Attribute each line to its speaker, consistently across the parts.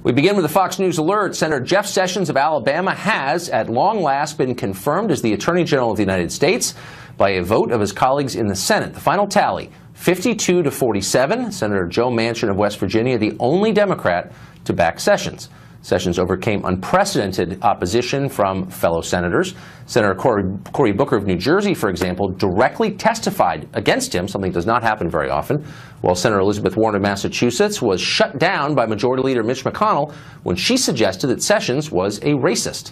Speaker 1: We begin with a Fox News alert. Senator Jeff Sessions of Alabama has, at long last, been confirmed as the Attorney General of the United States by a vote of his colleagues in the Senate. The final tally, 52 to 47. Senator Joe Manchin of West Virginia, the only Democrat to back Sessions. Sessions overcame unprecedented opposition from fellow senators. Senator Cory Booker of New Jersey, for example, directly testified against him, something that does not happen very often, while Senator Elizabeth Warren of Massachusetts was shut down by Majority Leader Mitch McConnell when she suggested that Sessions was a racist.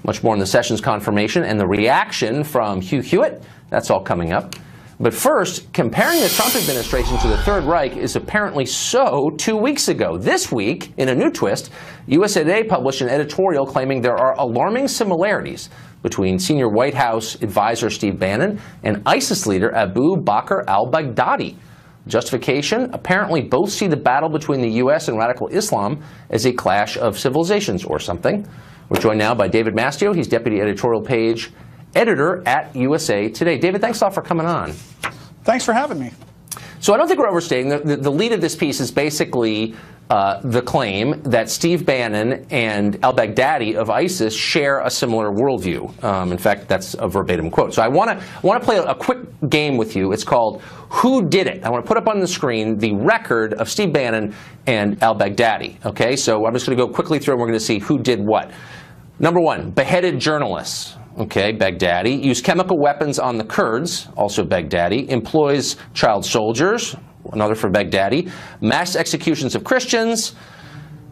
Speaker 1: Much more on the Sessions confirmation and the reaction from Hugh Hewitt. That's all coming up. But first, comparing the Trump administration to the Third Reich is apparently so 2 weeks ago. This week, in a new twist, USA Today published an editorial claiming there are alarming similarities between senior White House advisor Steve Bannon and ISIS leader Abu Bakr al-Baghdadi. Justification? Apparently both see the battle between the U.S. and radical Islam as a clash of civilizations or something. We're joined now by David Mastio. He's deputy editorial page editor at USA Today. David, thanks a lot for coming on.
Speaker 2: Thanks for having me.
Speaker 1: So I don't think we're overstating. The lead of this piece is basically the claim that Steve Bannon and al-Baghdadi of ISIS share a similar worldview. In fact, that's a verbatim quote. So I want to play a quick game with you. It's called Who Did It? I want to put up on the screen the record of Steve Bannon and al-Baghdadi. Okay, so I'm just going to go quickly through and we're going to see who did what. Number one, beheaded journalists. Okay, Baghdadi. Used chemical weapons on the Kurds, also Baghdadi. Employs child soldiers, another for Baghdadi. Mass executions of Christians.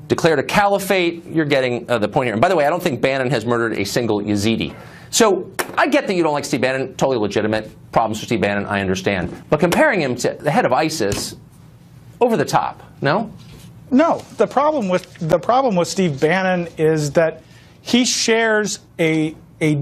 Speaker 1: Declared a caliphate. You're getting the point here. And by the way, I don't think Bannon has murdered a single Yazidi. So I get that you don't like Steve Bannon. Totally legitimate. Problems with Steve Bannon, I understand. But comparing him to the head of ISIS, over the top, no?
Speaker 2: No. The problem with Steve Bannon is that he shares a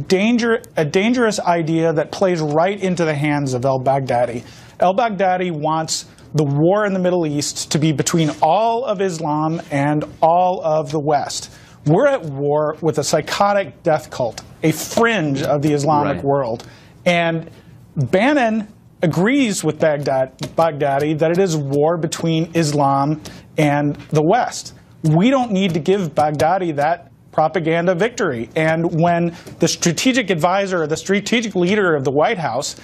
Speaker 2: dangerous idea that plays right into the hands of al-Baghdadi. Al-Baghdadi wants the war in the Middle East to be between all of Islam and all of the West. We're at war with a psychotic death cult, a fringe of the Islamic world. And Bannon agrees with Baghdadi that it is war between Islam and the West. We don't need to give Baghdadi that propaganda victory. And when the strategic advisor, the strategic leader of the White House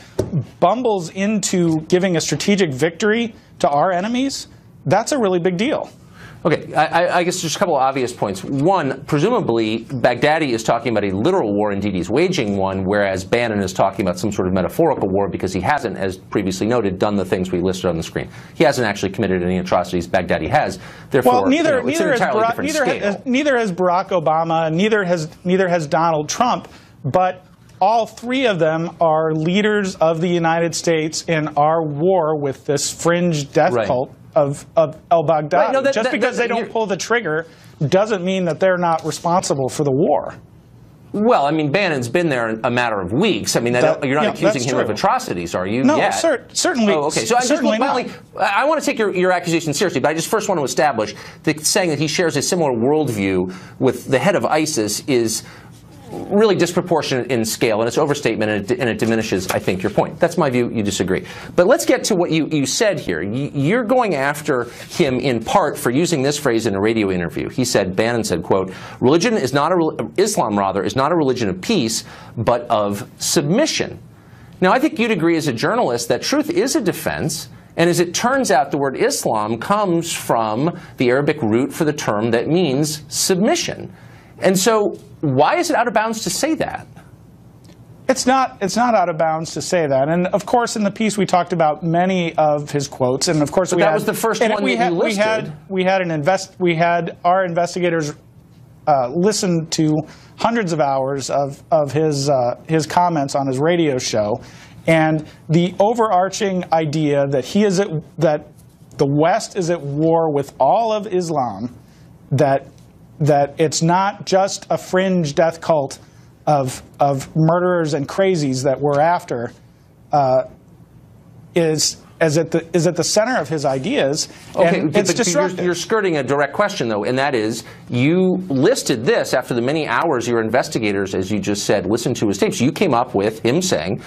Speaker 2: bumbles into giving a strategic victory to our enemies, that's a really big deal.
Speaker 1: Okay, I guess just a couple of obvious points. One, presumably Baghdadi is talking about a literal war, indeed he's waging one, whereas Bannon is talking about some sort of metaphorical war because he hasn't, as previously noted, done the things we listed on the screen. He hasn't actually committed any atrocities Baghdadi has. Therefore,
Speaker 2: well, neither
Speaker 1: it's an entirely different scale.
Speaker 2: Neither has Barack Obama, neither has Donald Trump, but all three of them are leaders of the United States in our war with this fringe death cult of al-Baghdadi. Right, no, just because they don't pull the trigger doesn't mean that they're not responsible for the war.
Speaker 1: Well, I mean, Bannon's been there a matter of weeks. I mean, you're not accusing him of atrocities, are you?
Speaker 2: No,
Speaker 1: yet?
Speaker 2: Certainly.
Speaker 1: Oh, okay. So I want to take your accusation seriously, but I just first want to establish that saying that he shares a similar worldview with the head of ISIS is really disproportionate in scale, and it's overstatement, and it diminishes, I think, your point. That's my view. You disagree. But let's get to what you said here. You're going after him in part for using this phrase in a radio interview. He said, Bannon said, quote, Islam is not a religion of peace, but of submission. Now, I think you'd agree as a journalist that truth is a defense, and as it turns out, the word Islam comes from the Arabic root for the term that means submission. And so why is it out of bounds to say that?
Speaker 2: It's not out of bounds to say that. And of course, in the piece, we talked about many of his quotes. And of course,
Speaker 1: that was the first one that you listed.
Speaker 2: We had our investigators listen to hundreds of hours of his comments on his radio show. And the overarching idea that that the West is at war with all of Islam, that it's not just a fringe death cult of murderers and crazies that we're after, is at the center of his ideas.
Speaker 1: Okay,
Speaker 2: and it's destructive.
Speaker 1: You're skirting a direct question, though, and that is, you listed this after the many hours your investigators, as you just said, listened to his tapes. You came up with him saying,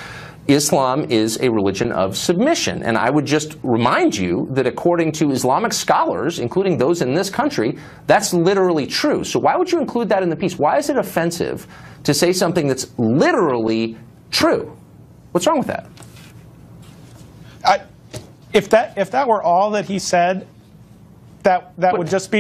Speaker 1: Islam is a religion of submission. And I would just remind you that according to Islamic scholars, including those in this country, that's literally true. So why would you include that in the piece? Why is it offensive to say something that's literally true? What's wrong with that?
Speaker 2: If that were all that he said, that would just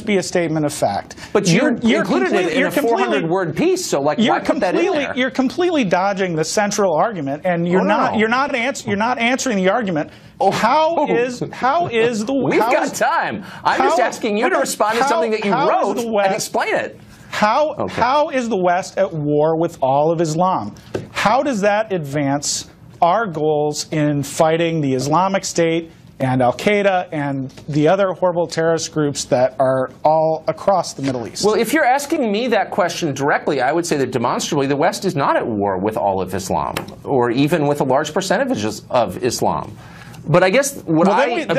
Speaker 2: be a statement of fact.
Speaker 1: But you're included it in a 400-word piece, so like why put that in there?
Speaker 2: You're completely dodging the central argument, and you're not answering the argument. How is the
Speaker 1: We've got time. I'm just asking you to respond to something that you wrote and explain it.
Speaker 2: How is the West at war with all of Islam? How does that advance our goals in fighting the Islamic State and Al-Qaeda and the other horrible terrorist groups that are all across the Middle East?
Speaker 1: Well, if you're asking me that question directly, I would say that demonstrably the West is not at war with all of Islam, or even with a large percentage of Islam. But I guess what objected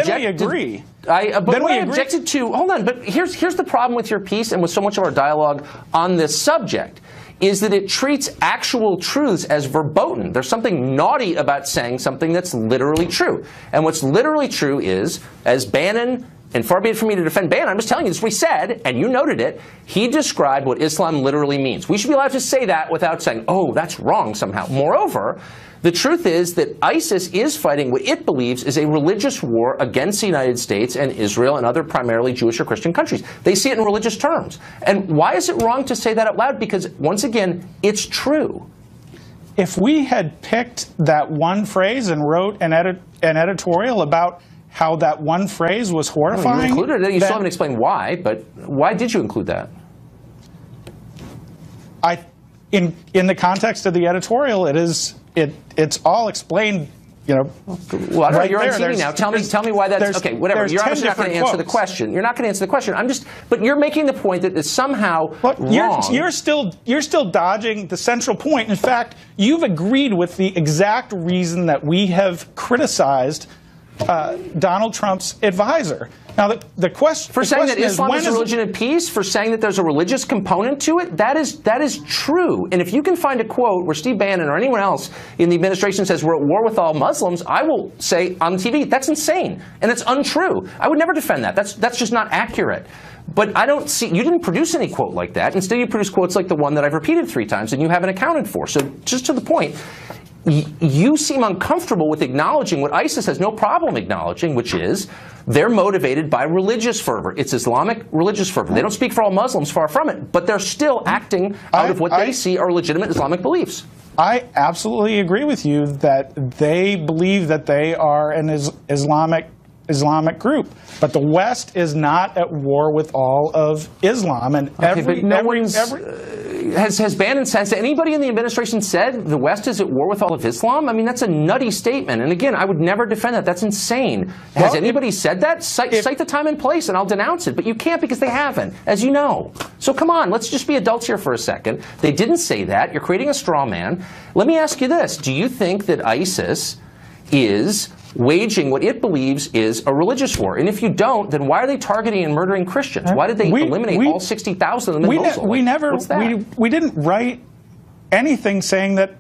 Speaker 1: to, hold on, but here's the problem with your piece and with so much of our dialogue on this subject, is that it treats actual truths as verboten. There's something naughty about saying something that's literally true. And what's literally true is, as Bannon, and far be it from me to defend Bannon, I'm just telling you this is what he said, and you noted it, he described what Islam literally means. We should be allowed to say that without saying, oh, that's wrong somehow. Moreover, the truth is that ISIS is fighting what it believes is a religious war against the United States and Israel and other primarily Jewish or Christian countries. They see it in religious terms. And why is it wrong to say that out loud? Because, once again, it's true.
Speaker 2: If we had picked that one phrase and wrote an editorial about how that one phrase was horrifying...
Speaker 1: You included it. You still haven't explained why, but why did you include that?
Speaker 2: In the context of the editorial, it's all explained, you know.
Speaker 1: Well, I don't know, you're on TV now. Tell me why that's okay. Whatever. You're obviously not going to answer the question. You're not going to answer the question. But you're making the point that it's somehow wrong.
Speaker 2: You're still dodging the central point. In fact, you've agreed with the exact reason that we have criticized Donald Trump's advisor. Now, the question
Speaker 1: for saying that Islam is a religion of peace, for saying that there's a religious component to it, that is true. And if you can find a quote where Steve Bannon or anyone else in the administration says we're at war with all Muslims, I will say on TV that's insane and it's untrue. I would never defend that. That's just not accurate. But I don't see, you didn't produce any quote like that. Instead, you produced quotes like the one that I've repeated 3 times and you haven't accounted for. So just to the point, you seem uncomfortable with acknowledging what ISIS has no problem acknowledging, which is they're motivated by religious fervor. It's Islamic religious fervor. They don't speak for all Muslims, far from it, but they're still acting out of what they see are legitimate Islamic beliefs.
Speaker 2: I absolutely agree with you that they believe that they are an Islamic group, but the West is not at war with all of Islam. And
Speaker 1: has Bannon said, has anybody in the administration said the West is at war with all of Islam? I mean, that's a nutty statement. And again, I would never defend that. That's insane. Has anybody said that? Cite the time and place, and I'll denounce it. But you can't because they haven't, as you know. So come on, let's just be adults here for a second. They didn't say that. You're creating a straw man. Let me ask you this. Do you think that ISIS is waging what it believes is a religious war? And if you don't, then why are they targeting and murdering Christians? Why did they eliminate all 60,000 of them in Mosul?
Speaker 2: We didn't write anything saying that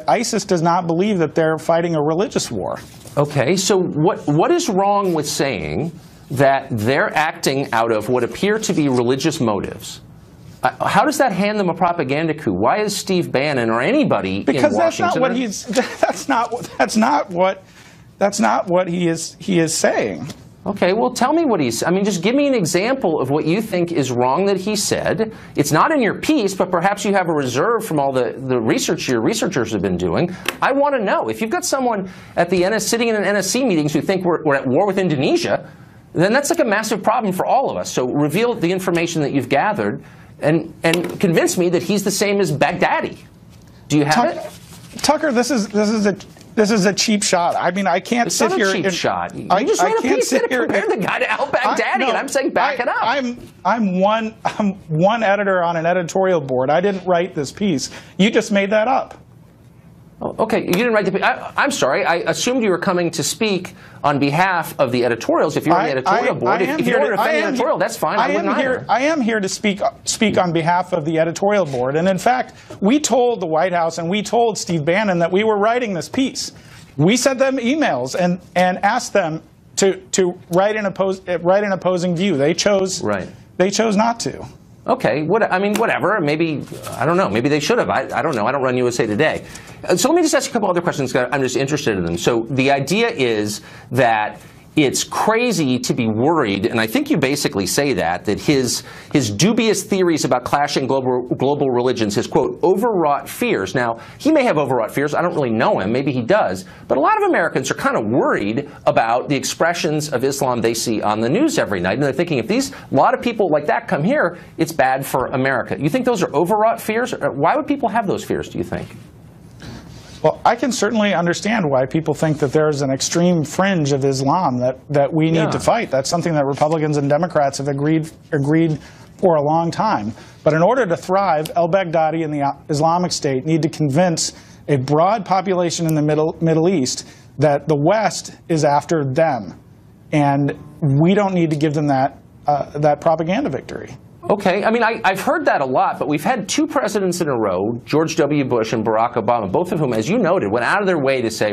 Speaker 2: ISIS does not believe that they're fighting a religious war.
Speaker 1: Okay, so what is wrong with saying that they're acting out of what appear to be religious motives? How does that hand them a propaganda coup? Why is Steve Bannon or anybody in Washington?
Speaker 2: That's not what he is saying.
Speaker 1: Okay, well, tell me what he's... I mean, just give me an example of what you think is wrong that he said. It's not in your piece, but perhaps you have a reserve from all the research your researchers have been doing. I want to know. If you've got someone at the sitting in an NSC meetings who think we're at war with Indonesia, then that's like a massive problem for all of us. So reveal the information that you've gathered and convince me that he's the same as Baghdadi. Do you have it?
Speaker 2: Tucker, this is a cheap shot. I mean, I can't sit here.
Speaker 1: It's not a cheap shot. You just made a piece that compared the guy to al-Baghdadi, and I'm saying back it up.
Speaker 2: I'm one editor on an editorial board. I didn't write this piece. You just made that up.
Speaker 1: Oh, okay, you didn't write the piece. I'm sorry. I assumed you were coming to speak on behalf of the editorials. If you're on the editorial board, if you don't want to defend the editorial, that's fine. I
Speaker 2: am here to speak on behalf of the editorial board. And in fact, we told the White House and we told Steve Bannon that we were writing this piece. We sent them emails and asked them to write an opposing view. They chose not to.
Speaker 1: Okay, whatever. Maybe, I don't know. Maybe they should have. I don't know. I don't run USA Today. So let me just ask you a couple other questions. I'm just interested in them. So the idea is that it's crazy to be worried, and I think you basically say that his dubious theories about clashing global religions, his, quote, overwrought fears. Now, he may have overwrought fears. I don't really know him. Maybe he does. But a lot of Americans are kind of worried about the expressions of Islam they see on the news every night. And they're thinking, if a lot of people like that come here, it's bad for America. You think those are overwrought fears? Why would people have those fears, do you think?
Speaker 2: Well, I can certainly understand why people think that there's an extreme fringe of Islam that we need to fight. That's something that Republicans and Democrats have agreed for a long time. But in order to thrive, al-Baghdadi and the Islamic State need to convince a broad population in the Middle East that the West is after them. And we don't need to give them that propaganda victory.
Speaker 1: Okay. I mean, I've heard that a lot, but we've had two presidents in a row, George W. Bush and Barack Obama, both of whom, as you noted, went out of their way to say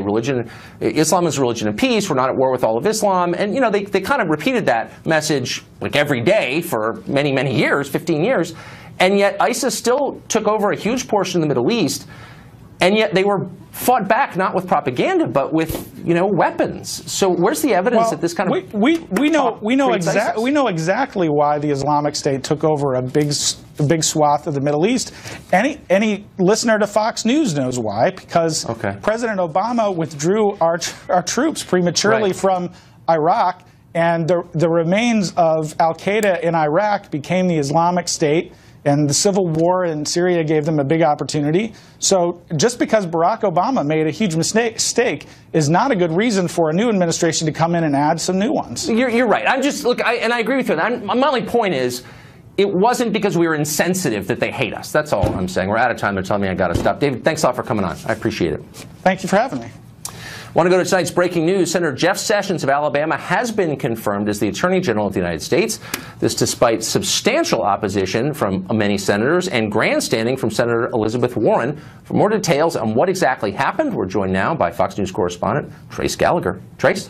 Speaker 1: Islam is a religion of peace, we're not at war with all of Islam. And, they kind of repeated that message like every day for many, many years, 15 years. And yet ISIS still took over a huge portion of the Middle East. And yet they were fought back not with propaganda, but with weapons. So where's the evidence that this kind of
Speaker 2: we know exactly why the Islamic State took over a big swath of the Middle East. Any listener to Fox News knows why, because President Obama withdrew our troops prematurely from Iraq, and the remains of al-Qaeda in Iraq became the Islamic State. And the civil war in Syria gave them a big opportunity. So just because Barack Obama made a huge mistake is not a good reason for a new administration to come in and add some new ones.
Speaker 1: You're right. And I agree with you. My only point is, it wasn't because we were insensitive that they hate us. That's all I'm saying. We're out of time. They're telling me I got to stop. David, thanks a lot for coming on. I appreciate it.
Speaker 2: Thank you for having me.
Speaker 1: Want to go to tonight's breaking news. Senator Jeff Sessions of Alabama has been confirmed as the Attorney General of the United States. This despite substantial opposition from many senators and grandstanding from Senator Elizabeth Warren. For more details on what exactly happened, we're joined now by Fox News correspondent Trace Gallagher. Trace?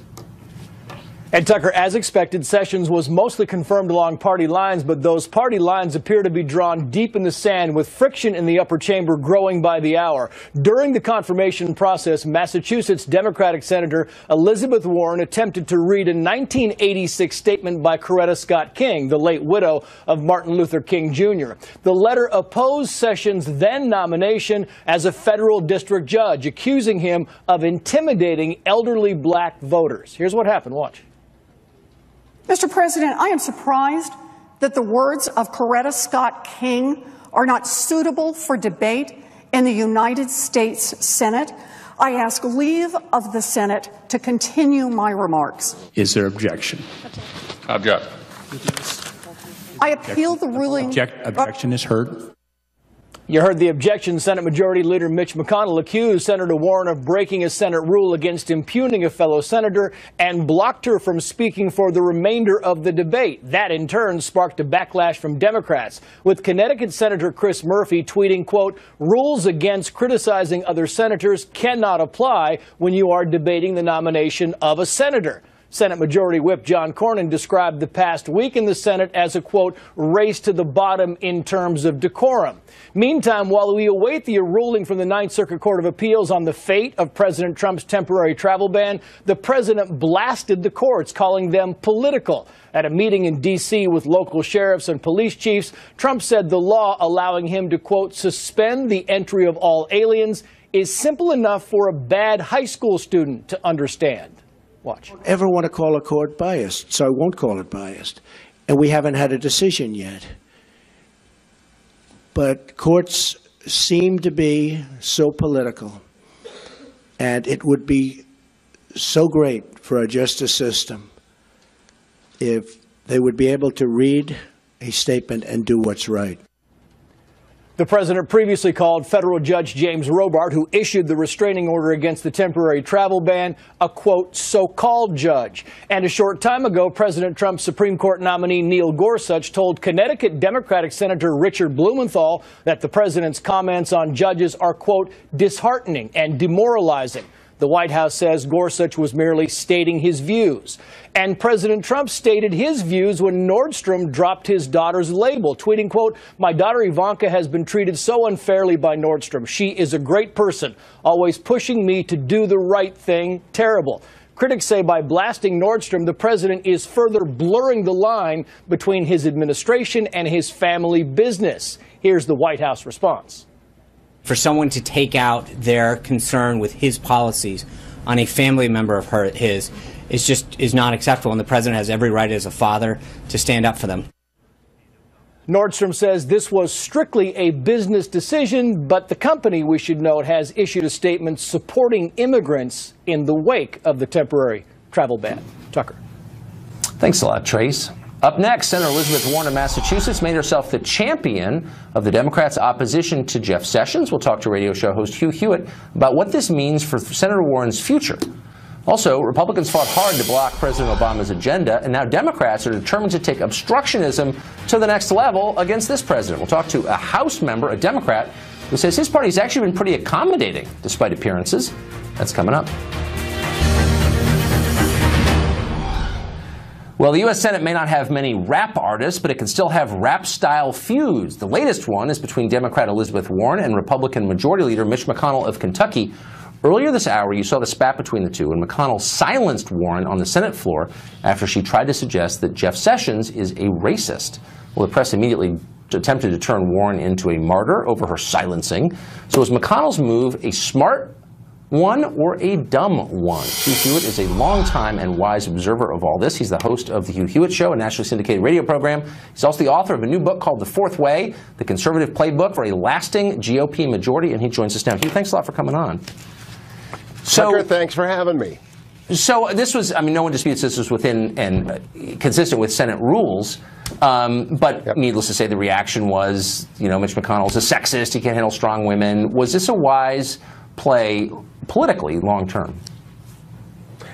Speaker 3: And Tucker, as expected, Sessions was mostly confirmed along party lines, but those party lines appear to be drawn deep in the sand, with friction in the upper chamber growing by the hour. During the confirmation process, Massachusetts Democratic Senator Elizabeth Warren attempted to read a 1986 statement by Coretta Scott King, the late widow of Martin Luther King Jr. The letter opposed Sessions' then nomination as a federal district judge, accusing him of intimidating elderly black voters. Here's what happened. Watch.
Speaker 4: Mr. President, I am surprised that the words of Coretta Scott King are not suitable for debate in the United States Senate. I ask leave of the Senate to continue my remarks.
Speaker 5: Is there objection?
Speaker 6: Object.
Speaker 4: I appeal the ruling.
Speaker 5: Objection is heard.
Speaker 3: You heard the objection. Senate Majority Leader Mitch McConnell accused Senator Warren of breaking a Senate rule against impugning a fellow senator and blocked her from speaking for the remainder of the debate. That, in turn, sparked a backlash from Democrats, with Connecticut Senator Chris Murphy tweeting, quote, "Rules against criticizing other senators cannot apply when you are debating the nomination of a senator." Senate Majority Whip John Cornyn described the past week in the Senate as a, quote, race to the bottom in terms of decorum. Meantime, while we await the ruling from the Ninth Circuit Court of Appeals on the fate of President Trump's temporary travel ban, the president blasted the courts, calling them political. At a meeting in D.C. with local sheriffs and police chiefs, Trump said the law allowing him to, quote, suspend the entry of all aliens is simple enough for a bad high school student to understand. Watch.
Speaker 7: I don't ever want to call a court biased, so I won't call it biased. And we haven't had a decision yet. But courts seem to be so political. And it would be so great for our justice system if they would be able to read a statement and do what's right.
Speaker 3: The president previously called federal judge James Robart, who issued the restraining order against the temporary travel ban, a, quote, so-called judge. And a short time ago, President Trump's Supreme Court nominee Neil Gorsuch told Connecticut Democratic Senator Richard Blumenthal that the president's comments on judges are, quote, disheartening and demoralizing. The White House says Gorsuch was merely stating his views. And President Trump stated his views when Nordstrom dropped his daughter's label, tweeting, quote, my daughter Ivanka has been treated so unfairly by Nordstrom. She is a great person, always pushing me to do the right thing. Terrible. Critics say by blasting Nordstrom, the president is further blurring the line between his administration and his family business. Here's the White House response.
Speaker 6: For someone to take out their concern with his policies on a family member of his is not acceptable, and the president has every right as a father to stand up for them.
Speaker 3: Nordstrom says this was strictly a business decision, but the company, we should note, has issued a statement supporting immigrants in the wake of the temporary travel ban. Tucker.
Speaker 1: Thanks a lot, Trace. Up next, Senator Elizabeth Warren of Massachusetts made herself the champion of the Democrats' opposition to Jeff Sessions. We'll talk to radio show host Hugh Hewitt about what this means for Senator Warren's future. Also, Republicans fought hard to block President Obama's agenda, and now Democrats are determined to take obstructionism to the next level against this president. We'll talk to a House member, a Democrat, who says his party's actually been pretty accommodating despite appearances. That's coming up. Well, the U.S. Senate may not have many rap artists, but it can still have rap-style feuds. The latest one is between Democrat Elizabeth Warren and Republican Majority Leader Mitch McConnell of Kentucky. Earlier this hour, you saw the spat between the two, and McConnell silenced Warren on the Senate floor after she tried to suggest that Jeff Sessions is a racist. Well, the press immediately attempted to turn Warren into a martyr over her silencing. So is McConnell's move a smart one or a dumb one? Hugh Hewitt is a longtime and wise observer of all this. He's the host of The Hugh Hewitt Show, a nationally syndicated radio program. He's also the author of a new book called The Fourth Way, the conservative playbook for a lasting GOP majority, and he joins us now. Hugh, thanks a lot for coming on.
Speaker 8: Tucker, thanks for having me.
Speaker 1: So this was, I mean, no one disputes this was within and consistent with Senate rules. But needless to say, the reaction was, you know, Mitch McConnell's a sexist. He can't handle strong women. Was this a wise play politically long term?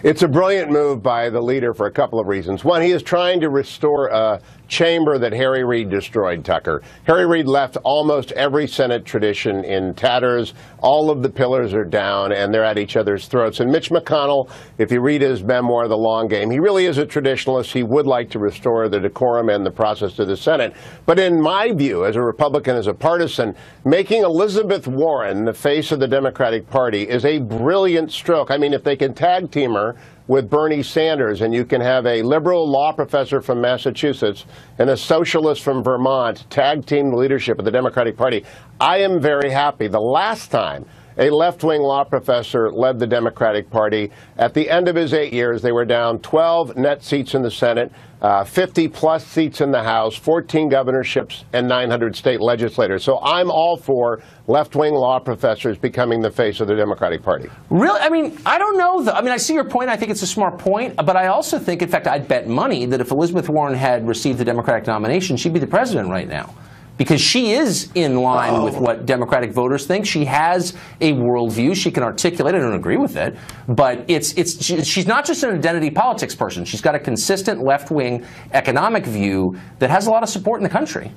Speaker 8: It's a brilliant move by the leader for a couple of reasons. One, he is trying to restore a chamber that Harry Reid destroyed, Tucker. Harry Reid left almost every Senate tradition in tatters. All of the pillars are down, and they're at each other's throats. And Mitch McConnell, if you read his memoir, The Long Game, he really is a traditionalist. He would like to restore the decorum and the process to the Senate. But in my view, as a Republican, as a partisan, making Elizabeth Warren the face of the Democratic Party is a brilliant stroke. I mean, if they can tag team her with Bernie Sanders, and you can have a liberal law professor from Massachusetts and a socialist from Vermont tag team the leadership of the Democratic Party, I am very happy. The last time a left-wing law professor led the Democratic Party, at the end of his 8 years, they were down 12 net seats in the Senate, 50-plus seats in the House, 14 governorships, and 900 state legislators. So I'm all for left-wing law professors becoming the face of the Democratic Party.
Speaker 1: Really? I mean, I don't know. I mean, I see your point. I think it's a smart point. But I also think, in fact, I'd bet money that if Elizabeth Warren had received the Democratic nomination, she'd be the president right now. Because she is in line with what Democratic voters think. She has a worldview. She can articulate. I don't agree with it. But she's not just an identity politics person. She's got a consistent left-wing economic view that has a lot of support in the country.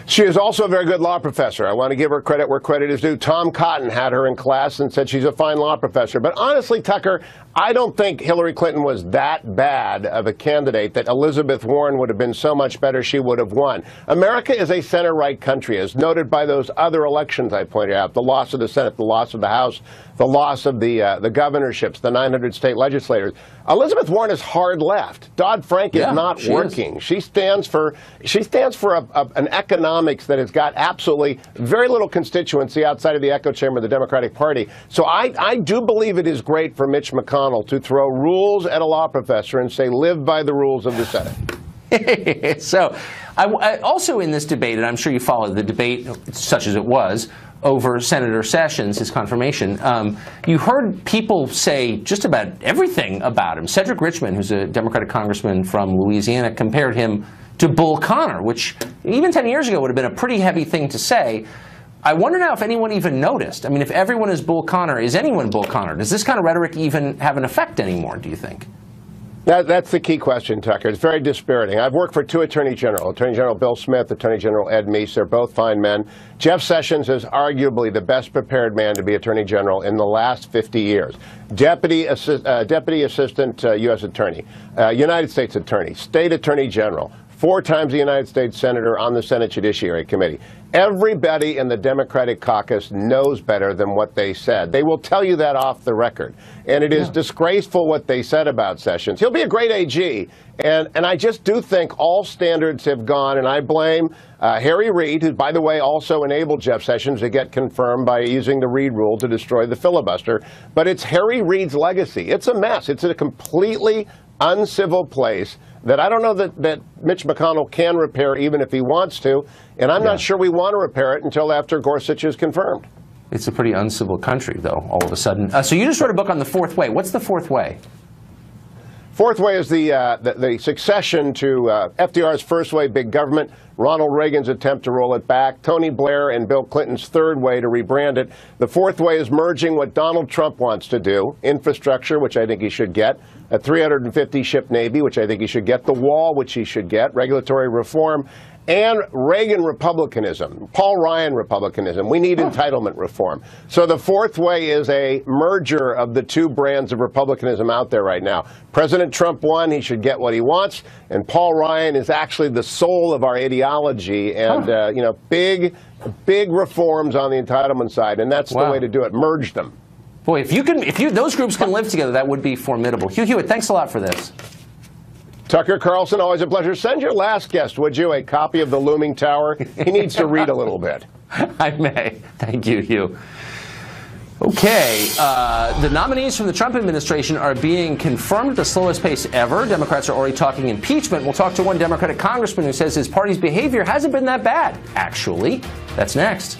Speaker 8: She is also a very good law professor. I want to give her credit where credit is due. Tom Cotton had her in class and said she's a fine law professor. But honestly, Tucker, I don't think Hillary Clinton was that bad of a candidate that Elizabeth Warren would have been so much better she would have won. America is a center-right country, as noted by those other elections I pointed out, the loss of the Senate, the loss of the House, the loss of the governorships, the 900 state legislators. Elizabeth Warren is hard left. Dodd-Frank is not working. She stands for an economics that has got absolutely very little constituency outside of the echo chamber of the Democratic Party. So I do believe it is great for Mitch McConnell to throw rules at a law professor and say, live by the rules of the Senate.
Speaker 1: So I also in this debate, and I'm sure you followed the debate, such as it was, over Senator Sessions, his confirmation, you heard people say just about everything about him. Cedric Richmond, who's a Democratic congressman from Louisiana, compared him to Bull Connor, which even 10 years ago would have been a pretty heavy thing to say. I wonder now if anyone even noticed. I mean, if everyone is Bull Connor, is anyone Bull Connor? Does this kind of rhetoric even have an effect anymore, do you think?
Speaker 8: That's the key question, Tucker. It's very dispiriting. I've worked for two Attorney General, Attorney General Bill Smith, Attorney General Ed Meese. They're both fine men. Jeff Sessions is arguably the best prepared man to be Attorney General in the last 50 years. Deputy Assistant U.S. Attorney, United States Attorney, State Attorney General, 4 times the United States Senator on the Senate Judiciary Committee. Everybody in the Democratic caucus knows better than what they said. They will tell you that off the record. And it is disgraceful what they said about Sessions. He'll be a great AG. And I just do think all standards have gone, and I blame Harry Reid, who, by the way, also enabled Jeff Sessions to get confirmed by using the Reid rule to destroy the filibuster. But it's Harry Reid's legacy. It's a mess. It's a completely uncivil place that I don't know that Mitch McConnell can repair even if he wants to, and I'm not sure we want to repair it until after Gorsuch is confirmed.
Speaker 1: It's a pretty uncivil country, though, all of a sudden. So you just wrote a book on the fourth way. What's the fourth way?
Speaker 8: Fourth way is the succession to FDR's first way, big government, Ronald Reagan's attempt to roll it back, Tony Blair and Bill Clinton's third way to rebrand it. The fourth way is merging what Donald Trump wants to do, infrastructure, which I think he should get, a 350-ship Navy, which I think he should get, the wall, which he should get, regulatory reform, and Reagan republicanism, Paul Ryan republicanism. We need entitlement reform. So the fourth way is a merger of the two brands of republicanism out there right now. President Trump won. He should get what he wants. And Paul Ryan is actually the soul of our ideology. And, you know, big reforms on the entitlement side. And that's the way to do it. Merge them.
Speaker 1: Boy, if those groups can live together, that would be formidable. Hugh Hewitt, thanks a lot for this.
Speaker 8: Tucker Carlson, always a pleasure. Send your last guest, would you, a copy of The Looming Tower? He needs to read a little bit.
Speaker 1: I may. Thank you, Hugh. Okay, the nominees from the Trump administration are being confirmed at the slowest pace ever. Democrats are already talking impeachment. We'll talk to one Democratic congressman who says his party's behavior hasn't been that bad, actually. That's next.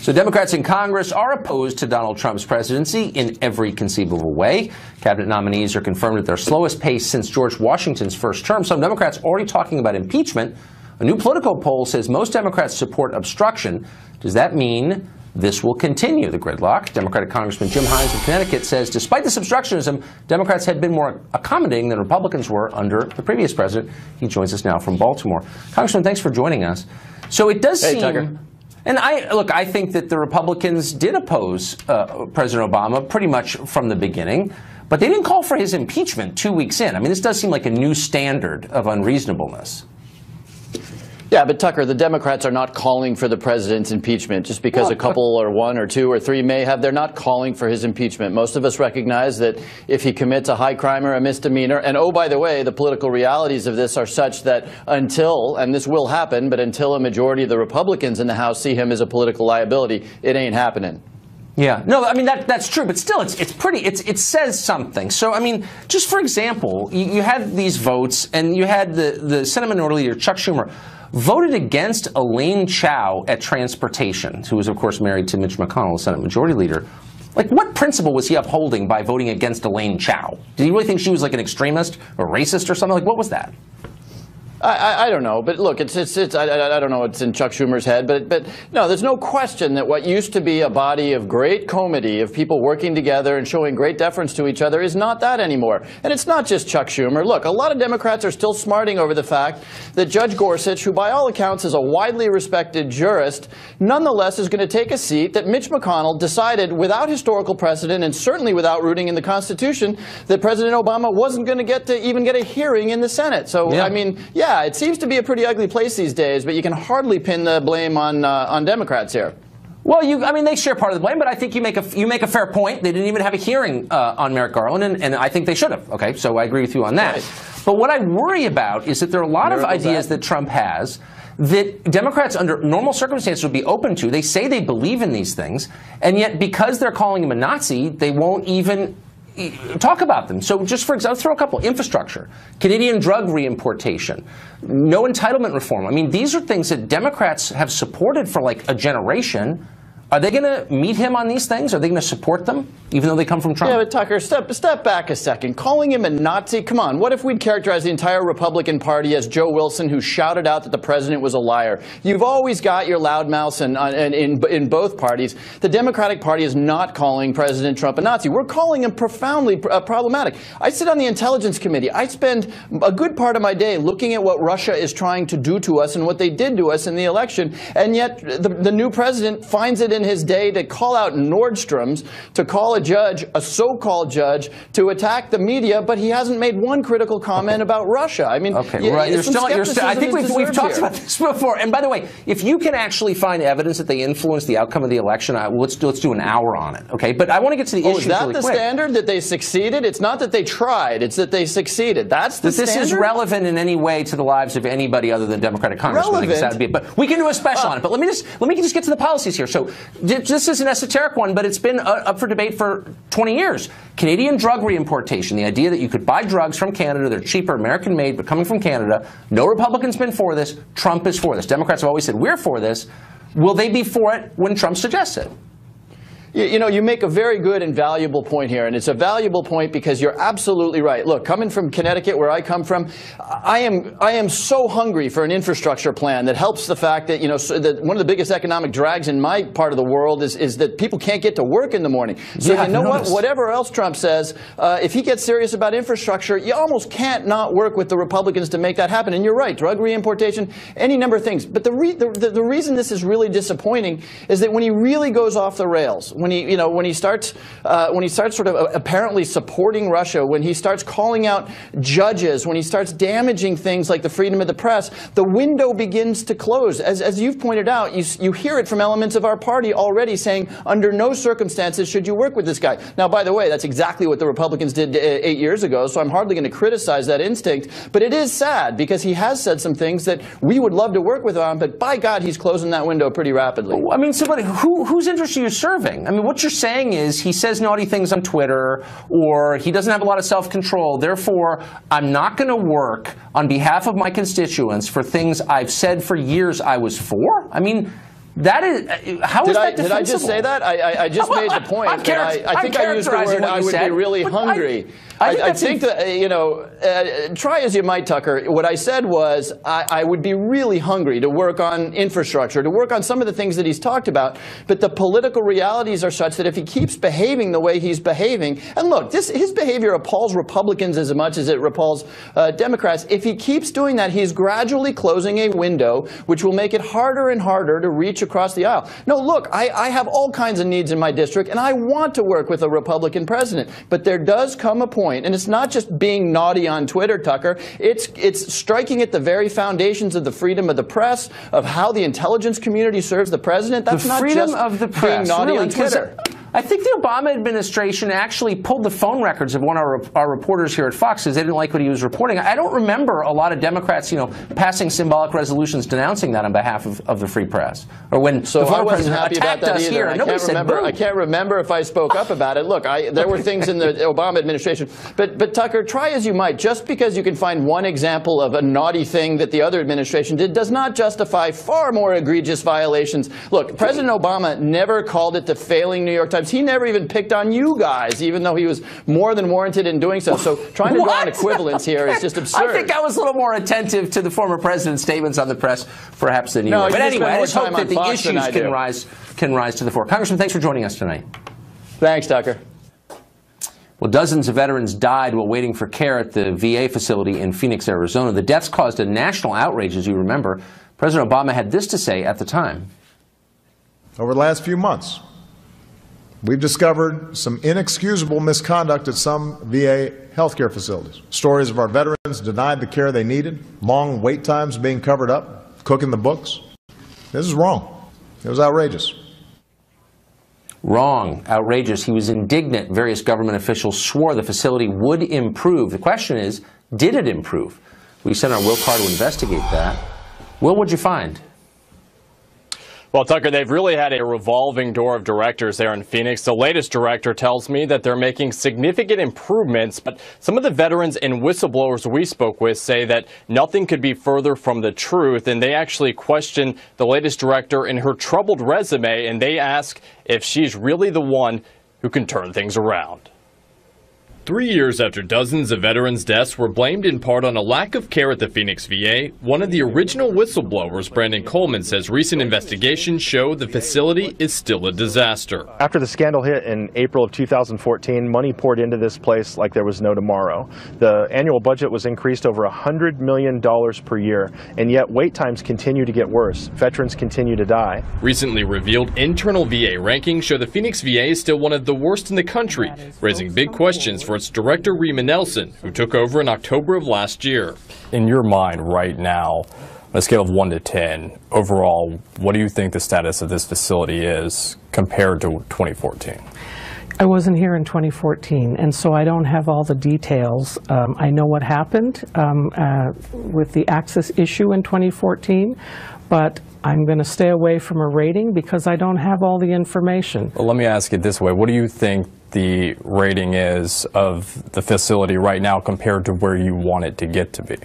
Speaker 1: So Democrats in Congress are opposed to Donald Trump's presidency in every conceivable way. Cabinet nominees are confirmed at their slowest pace since George Washington's first term. Some Democrats already talking about impeachment. A new Politico poll says most Democrats support obstruction. Does that mean this will continue, the gridlock? Democratic Congressman Jim Hines of Connecticut says despite this obstructionism, Democrats had been more accommodating than Republicans were under the previous president. He joins us now from Baltimore. Congressman, thanks for joining us. So it does seem...
Speaker 9: Tucker.
Speaker 1: And I think that the Republicans did oppose President Obama pretty much from the beginning, but they didn't call for his impeachment 2 weeks in. I mean, this does seem like a new standard of unreasonableness.
Speaker 9: Yeah, but Tucker, the Democrats are not calling for the president's impeachment just because a couple or one or two or three may have. They're not calling for his impeachment. Most of us recognize that if he commits a high crime or a misdemeanor, and oh, by the way, the political realities of this are such that until, and this will happen, but until a majority of the Republicans in the House see him as a political liability, it ain't happening.
Speaker 1: Yeah, no, I mean, that's true, but still, it says something. So, I mean, just for example, you had these votes, and you had the Senate Minority Leader, Chuck Schumer, voted against Elaine Chao at transportation, who was, of course, married to Mitch McConnell, the Senate Majority Leader. Like, what principle was he upholding by voting against Elaine Chao? Did he really think she was like an extremist or racist or something? Like, what was that?
Speaker 9: I don't know, but look, I don't know what's in Chuck Schumer's head, but no, there's no question that what used to be a body of great comity, of people working together and showing great deference to each other, is not that anymore. And it's not just Chuck Schumer. Look, a lot of Democrats are still smarting over the fact that Judge Gorsuch, who by all accounts is a widely respected jurist, nonetheless is going to take a seat that Mitch McConnell decided without historical precedent and certainly without rooting in the Constitution that President Obama wasn't going to even get a hearing in the Senate. So, I mean, yeah, it seems to be a pretty ugly place these days, but you can hardly pin the blame on Democrats here.
Speaker 1: Well, I mean, they share part of the blame, but I think you make a fair point. They didn't even have a hearing on Merrick Garland, and I think they should have. Okay, so I agree with you on that. Right. But what I worry about is that there are a lot of ideas that Trump has that Democrats under normal circumstances would be open to. They say they believe in these things, and yet because they're calling him a Nazi, they won't even talk about them. So just for example, throw a couple. Infrastructure, Canadian drug reimportation, no entitlement reform. I mean, these are things that Democrats have supported for like a generation. Are they going to meet him on these things? Are they going to support them, even though they come from Trump?
Speaker 9: Yeah, but Tucker, step back a second. Calling him a Nazi? Come on. What if we'd characterize the entire Republican Party as Joe Wilson, who shouted out that the president was a liar? You've always got your loudmouths in both parties. The Democratic Party is not calling President Trump a Nazi. We're calling him profoundly problematic. I sit on the Intelligence Committee. I spend a good part of my day looking at what Russia is trying to do to us and what they did to us in the election, and yet the new president finds it in his day to call out Nordstrom's, to call a judge, a so-called judge, to attack the media, but he hasn't made one critical comment about Russia. I mean,
Speaker 1: right. I think we've talked about this before. And by the way, if you can actually find evidence that they influenced the outcome of the election, let's do an hour on it, okay? But I want to get to the issue
Speaker 9: is that
Speaker 1: really
Speaker 9: the
Speaker 1: quick.
Speaker 9: Standard that they succeeded? It's not that they tried; it's that they succeeded. That's the standard.
Speaker 1: This is relevant in any way to the lives of anybody other than Democratic congressmen. But we can do a special on it. But let me just get to the policies here. So this is an esoteric one, but it's been up for debate for 20 years. Canadian drug reimportation, the idea that you could buy drugs from Canada, they're cheaper, American-made, but coming from Canada. No Republican's been for this. Trump is for this. Democrats have always said, we're for this. Will they be for it when Trump suggests it?
Speaker 9: You know, you make a very good and valuable point here, and it's a valuable point because you're absolutely right. Look, coming from Connecticut, where I come from, I am so hungry for an infrastructure plan that helps the fact that, you know, that one of the biggest economic drags in my part of the world is that people can't get to work in the morning. So you know what? Whatever else Trump says, if he gets serious about infrastructure, you almost can't not work with the Republicans to make that happen. And you're right, drug reimportation, any number of things. But the reason this is really disappointing is that when he really goes off the rails, when he starts sort of apparently supporting Russia, when he starts calling out judges, when he starts damaging things like the freedom of the press, the window begins to close. As you've pointed out, you hear it from elements of our party already saying, under no circumstances should you work with this guy. Now, by the way, that's exactly what the Republicans did 8 years ago, so I'm hardly going to criticize that instinct. But it is sad because he has said some things that we would love to work with him on, but by God, he's closing that window pretty rapidly.
Speaker 1: I mean, somebody whose interest are you serving? I mean, what you're saying is he says naughty things on Twitter, or he doesn't have a lot of self-control. Therefore, I'm not going to work on behalf of my constituents for things I've said for years I was for? I mean, that is, how is that defensible?
Speaker 9: Did I just say that? I just made the point. I think I used the word I would be really hungry. I think that, you know, try as you might, Tucker, what I said was I would be really hungry to work on infrastructure, to work on some of the things that he's talked about, but the political realities are such that if he keeps behaving the way he's behaving, and look, his behavior appalls Republicans as much as it repulls Democrats. If he keeps doing that, he's gradually closing a window which will make it harder and harder to reach across the aisle. No, look, I have all kinds of needs in my district, and I want to work with a Republican president, but there does come a point, and it's not just being naughty on Twitter, Tucker. It's striking at the very foundations of the freedom of the press, of how the intelligence community serves the president. That's not just being naughty on Twitter.
Speaker 1: I think the Obama administration actually pulled the phone records of one of our reporters here at Fox because they didn't like what he was reporting. I don't remember a lot of Democrats, you know, passing symbolic resolutions denouncing that on behalf of the free press. Or when the former president attacked us here, and nobody said boo.
Speaker 9: I can't remember if I spoke up about it. Look, there were things in the Obama administration. But Tucker, try as you might, just because you can find one example of a naughty thing that the other administration did does not justify far more egregious violations. Look, President Obama never called it the failing New York Times. He never even picked on you guys, even though he was more than warranted in doing so. So trying to draw an equivalence here is just absurd.
Speaker 1: I think I was a little more attentive to the former president's statements on the press, perhaps, than you were. But anyway, I just hope that the issues can rise to the fore. Congressman, thanks for joining us tonight.
Speaker 9: Thanks, Tucker.
Speaker 1: Well, dozens of veterans died while waiting for care at the VA facility in Phoenix, Arizona. The deaths caused a national outrage, as you remember. President Obama had this to say at the time.
Speaker 10: Over the last few months, we've discovered some inexcusable misconduct at some VA healthcare facilities. Stories of our veterans denied the care they needed, long wait times being covered up, cooking the books. This is wrong. It was outrageous.
Speaker 1: Wrong, outrageous. He was indignant. Various government officials swore the facility would improve. The question is, did it improve? We sent our Will Carr to investigate that. Will, what'd you find?
Speaker 11: Well, Tucker, they've really had a revolving door of directors there in Phoenix. The latest director tells me that they're making significant improvements, but some of the veterans and whistleblowers we spoke with say that nothing could be further from the truth, and they actually question the latest director and her troubled resume, and they ask if she's really the one who can turn things around. 3 years after dozens of veterans' deaths were blamed in part on a lack of care at the Phoenix VA, one of the original whistleblowers, Brandon Coleman, says recent investigations show the facility is still a disaster.
Speaker 12: After the scandal hit in April of 2014, money poured into this place like there was no tomorrow. The annual budget was increased over $100 million per year, and yet wait times continue to get worse. Veterans continue to die.
Speaker 11: Recently revealed internal VA rankings show the Phoenix VA is still one of the worst in the country, raising big questions for its director, Rima Nelson, who took over in October of last year.
Speaker 13: In your mind right now, on a scale of 1 to 10, overall, what do you think the status of this facility is compared to 2014?
Speaker 14: I wasn't here in 2014, and so I don't have all the details. I know what happened with the access issue in 2014, but I'm going to stay away from a rating because I don't have all the information.
Speaker 13: Well, let me ask it this way. What do you think the rating is of the facility right now compared to where you want it to get to be?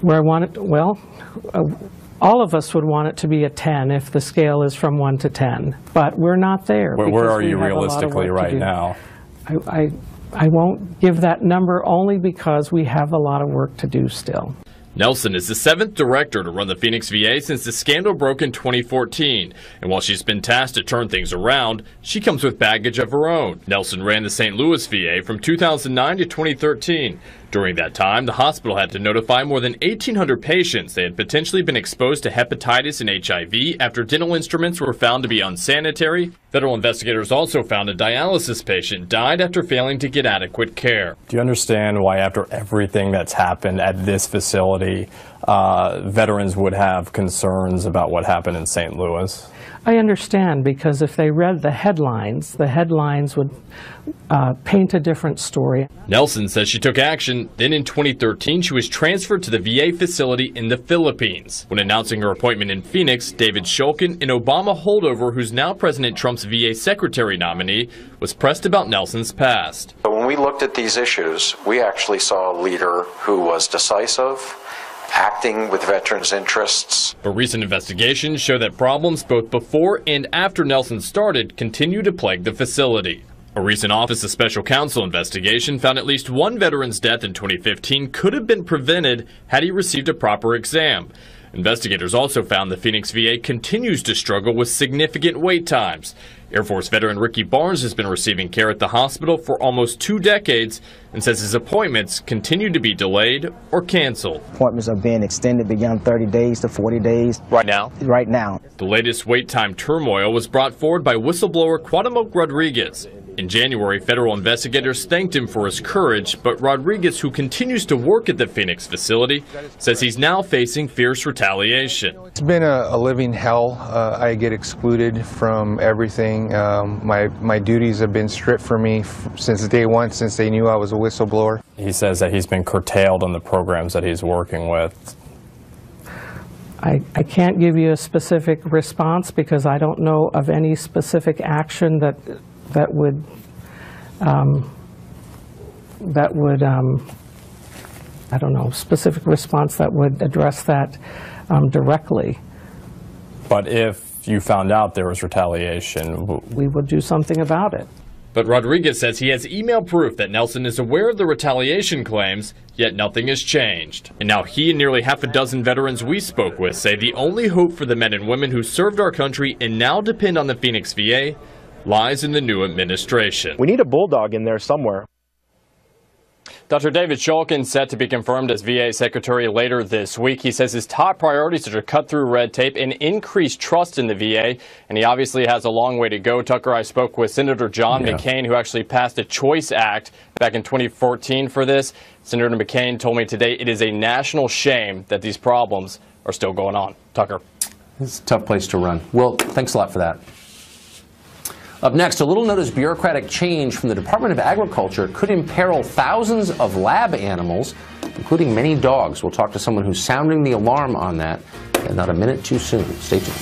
Speaker 14: Where I want it, well, all of us would want it to be a 10 if the scale is from 1 to 10, but we're not there.
Speaker 13: Where are you realistically right now?
Speaker 14: I won't give that number only because we have a lot of work to do still.
Speaker 11: Nelson is the 7th director to run the Phoenix VA since the scandal broke in 2014. And while she's been tasked to turn things around, she comes with baggage of her own. Nelson ran the St. Louis VA from 2009 to 2013. During that time, the hospital had to notify more than 1,800 patients they had potentially been exposed to hepatitis and HIV after dental instruments were found to be unsanitary. Federal investigators also found a dialysis patient died after failing to get adequate care.
Speaker 13: Do you understand why after everything that's happened at this facility, veterans would have concerns about what happened in St. Louis?
Speaker 14: I understand, because if they read the headlines would paint a different story.
Speaker 11: Nelson says she took action. Then in 2013, she was transferred to the VA facility in the Philippines. When announcing her appointment in Phoenix, David Shulkin, an Obama holdover who's now President Trump's VA secretary nominee, was pressed about Nelson's past.
Speaker 15: When we looked at these issues, we actually saw a leader who was decisive, acting with veterans' interests.
Speaker 11: But recent investigations show that problems both before and after Nelson started continue to plague the facility. A recent Office of Special Counsel investigation found at least one veteran's death in 2015 could have been prevented had he received a proper exam. Investigators also found the Phoenix VA continues to struggle with significant wait times. Air Force veteran Ricky Barnes has been receiving care at the hospital for almost 2 decades and says his appointments continue to be delayed or canceled.
Speaker 16: Appointments are being extended beyond 30 days to 40 days.
Speaker 11: Right now?
Speaker 16: Right now.
Speaker 11: The latest wait time turmoil was brought forward by whistleblower Cuauhtemoc Rodriguez. In January, federal investigators thanked him for his courage, but Rodriguez, who continues to work at the Phoenix facility, says he's now facing fierce retaliation.
Speaker 17: It's been a living hell. I get excluded from everything. My duties have been stripped from me since day one, since they knew I was a whistleblower.
Speaker 13: He says that he's been curtailed on the programs that he's working with.
Speaker 14: I can't give you a specific response because I don't know of any specific action that would I don't know, specific response that would address that directly.
Speaker 13: But if you found out there was retaliation,
Speaker 14: we would do something about it.
Speaker 11: But Rodriguez says he has email proof that Nelson is aware of the retaliation claims, yet nothing has changed. And now he and nearly half a dozen veterans we spoke with say the only hope for the men and women who served our country and now depend on the Phoenix VA lies in the new administration.
Speaker 12: We need a bulldog in there somewhere.
Speaker 11: Dr. David Shulkin set to be confirmed as VA Secretary later this week. He says his top priorities are to cut through red tape and increase trust in the VA, and he obviously has a long way to go. Tucker, I spoke with Senator John McCain, who actually passed a Choice Act back in 2014 for this. Senator McCain told me today it is a national shame that these problems are still going on. Tucker.
Speaker 1: It's a tough place to run. Well, thanks a lot for that. Up next, a little-noticed bureaucratic change from the Department of Agriculture could imperil thousands of lab animals, including many dogs. We'll talk to someone who's sounding the alarm on that and not a minute too soon. Stay tuned.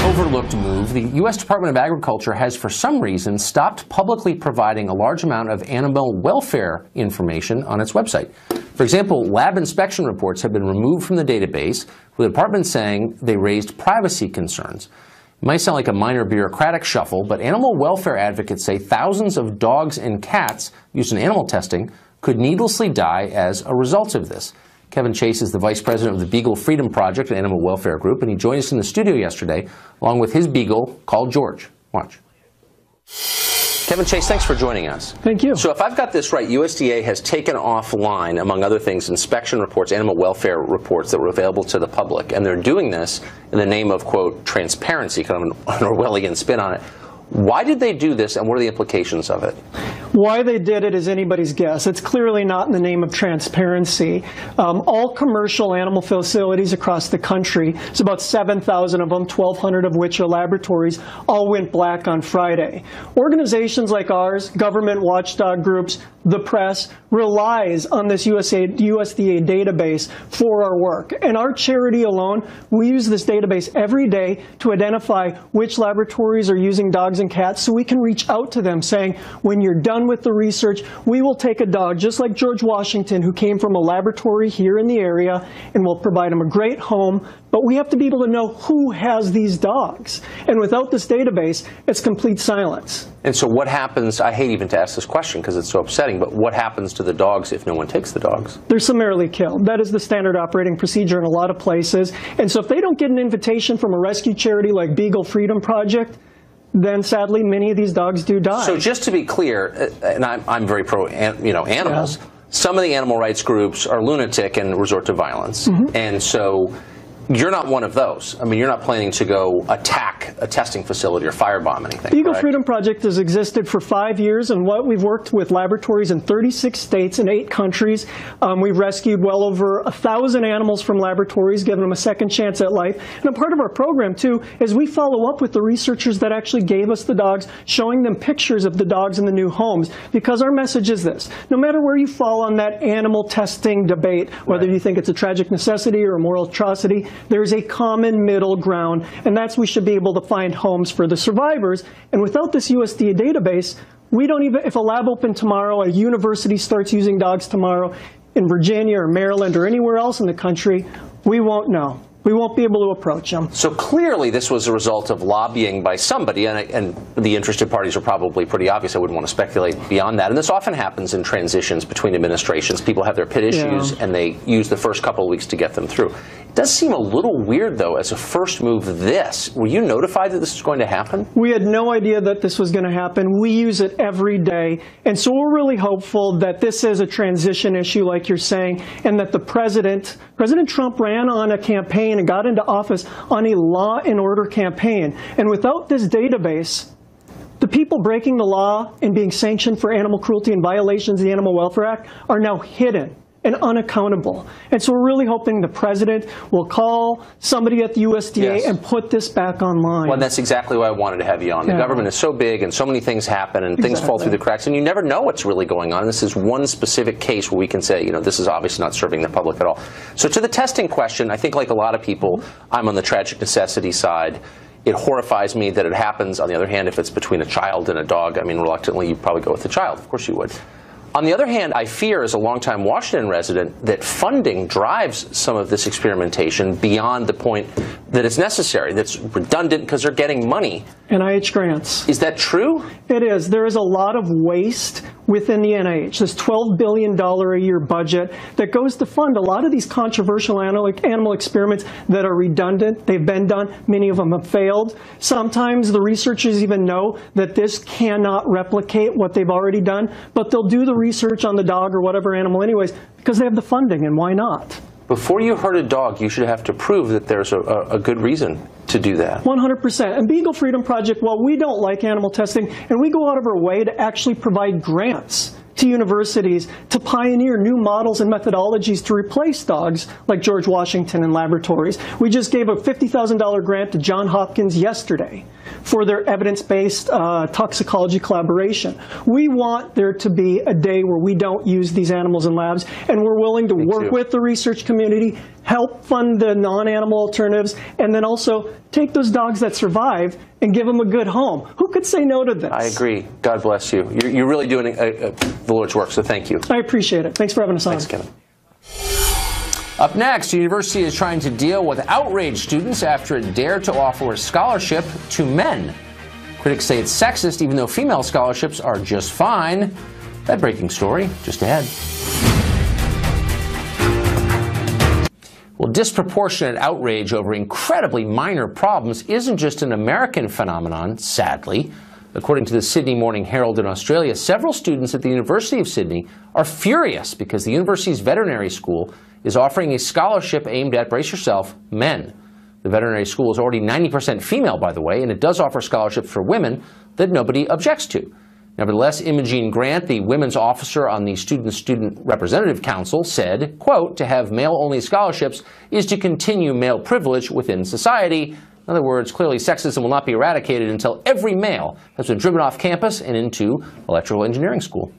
Speaker 1: Overlooked move, the U.S. Department of Agriculture has for some reason stopped publicly providing a large amount of animal welfare information on its website. For example, lab inspection reports have been removed from the database, with the department saying they raised privacy concerns. It might sound like a minor bureaucratic shuffle, but animal welfare advocates say thousands of dogs and cats used in animal testing could needlessly die as a result of this. Kevin Chase is the vice president of the Beagle Freedom Project, an animal welfare group, and he joined us in the studio yesterday, along with his beagle called George. Watch. Kevin Chase, thanks for joining us.
Speaker 18: Thank you.
Speaker 1: So if I've got this right, USDA has taken offline, among other things, inspection reports, animal welfare reports that were available to the public, and they're doing this in the name of, quote, transparency, kind of an Orwellian spin on it. Why did they do this, and what are the implications of it?
Speaker 18: Why they did it is anybody's guess. It's clearly not in the name of transparency. All commercial animal facilities across the country, it's about 7,000 of them, 1,200 of which are laboratories, all went black on Friday. Organizations like ours, government watchdog groups, the press, relies on this USDA database for our work. And our charity alone, we use this database every day to identify which laboratories are using dogs and cats so we can reach out to them saying, when you're done with the research, we will take a dog just like George Washington, who came from a laboratory here in the area, and we'll provide him a great home. But we have to be able to know who has these dogs. And without this database, it's complete silence.
Speaker 1: And so what happens, I hate even to ask this question because it's so upsetting, but what happens to the dogs if no one takes the dogs?
Speaker 18: They're summarily killed. That is the standard operating procedure in a lot of places. And so if they don't get an invitation from a rescue charity like Beagle Freedom Project, then sadly many of these dogs do die.
Speaker 1: So just to be clear, and I'm very pro animals, some of the animal rights groups are lunatic and resort to violence. And so you're not one of those. I mean, you're not planning to go attack a testing facility or firebomb anything.
Speaker 18: Beagle Freedom Project has existed for 5 years, and we've worked with laboratories in 36 states and 8 countries. We've rescued well over 1,000 animals from laboratories, given them a second chance at life. And a part of our program, too, is we follow up with the researchers that actually gave us the dogs, showing them pictures of the dogs in the new homes. Because our message is this: no matter where you fall on that animal testing debate, whether you think it's a tragic necessity or a moral atrocity, there's a common middle ground, and that's we should be able to find homes for the survivors. And without this USDA database, we don't even, if a lab opened tomorrow, a university starts using dogs tomorrow in Virginia or Maryland or anywhere else in the country, we won't know. We won't be able to approach them.
Speaker 1: So clearly this was a result of lobbying by somebody, and the interested parties are probably pretty obvious. I wouldn't want to speculate beyond that. And this often happens in transitions between administrations. People have their pit issues, and they use the first couple of weeks to get them through. It does seem a little weird, though, as a first move this. Were you notified that this was going to happen?
Speaker 18: We had no idea that this was going to happen. We use it every day. And so we're really hopeful that this is a transition issue, like you're saying, and that the President Trump ran on a campaign and got into office on a law and order campaign. And without this database, the people breaking the law and being sanctioned for animal cruelty and violations of the Animal Welfare Act are now hidden and unaccountable. And so we're really hoping the President will call somebody at the USDA and put this back online.
Speaker 1: Well, that's exactly why I wanted to have you on. The government is so big and so many things happen and things fall through the cracks, and you never know what's really going on. This is one specific case where we can say, this is obviously not serving the public at all. So to the testing question, I think like a lot of people, I'm on the tragic necessity side. It horrifies me that it happens. On the other hand, if it's between a child and a dog, I mean, reluctantly, you'd probably go with the child. Of course you would. On the other hand, I fear, as a longtime Washington resident, that funding drives some of this experimentation beyond the point that it's necessary, that's redundant because they're getting money.
Speaker 18: NIH grants.
Speaker 1: Is that true?
Speaker 18: It is. There is a lot of waste within the NIH, this $12 billion a year budget that goes to fund a lot of these controversial animal experiments that are redundant. They've been done. Many of them have failed. Sometimes the researchers even know that this cannot replicate what they've already done, but they'll do the research on the dog or whatever animal anyways because they have the funding, and why not?
Speaker 1: Before you hurt a dog, you should have to prove that there's a good reason to do that.
Speaker 18: 100%. And Beagle Freedom Project, while we don't like animal testing, and we go out of our way to actually provide grants to universities to pioneer new models and methodologies to replace dogs like George Washington in laboratories. We just gave a $50,000 grant to Johns Hopkins yesterday for their evidence-based toxicology collaboration. We want there to be a day where we don't use these animals in labs, and we're willing to work with the research community, help fund the non-animal alternatives, and then also take those dogs that survive and give them a good home. Who could say no to this?
Speaker 1: I agree. God bless you. You're really doing the Lord's work, so thank you.
Speaker 18: I appreciate it. Thanks for having us on.
Speaker 1: Thanks, Kevin. Up next, the university is trying to deal with outraged students after it dared to offer a scholarship to men. Critics say it's sexist, even though female scholarships are just fine. That breaking story just ahead. Well, disproportionate outrage over incredibly minor problems isn't just an American phenomenon, sadly. According to the Sydney Morning Herald in Australia, several students at the University of Sydney are furious because the university's veterinary school is offering a scholarship aimed at, brace yourself, men. The veterinary school is already 90% female, by the way, and it does offer scholarships for women that nobody objects to. Nevertheless, Imogene Grant, the women's officer on the Student Representative Council, said, quote, to have male-only scholarships is to continue male privilege within society. In other words, clearly sexism will not be eradicated until every male has been driven off campus and into electrical engineering school.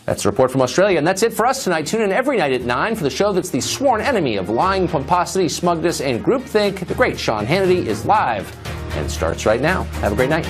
Speaker 1: That's a report from Australia, and that's it for us tonight. Tune in every night at 9 for the show that's the sworn enemy of lying, pomposity, smugness, and groupthink. The great Sean Hannity is live and starts right now. Have a great night.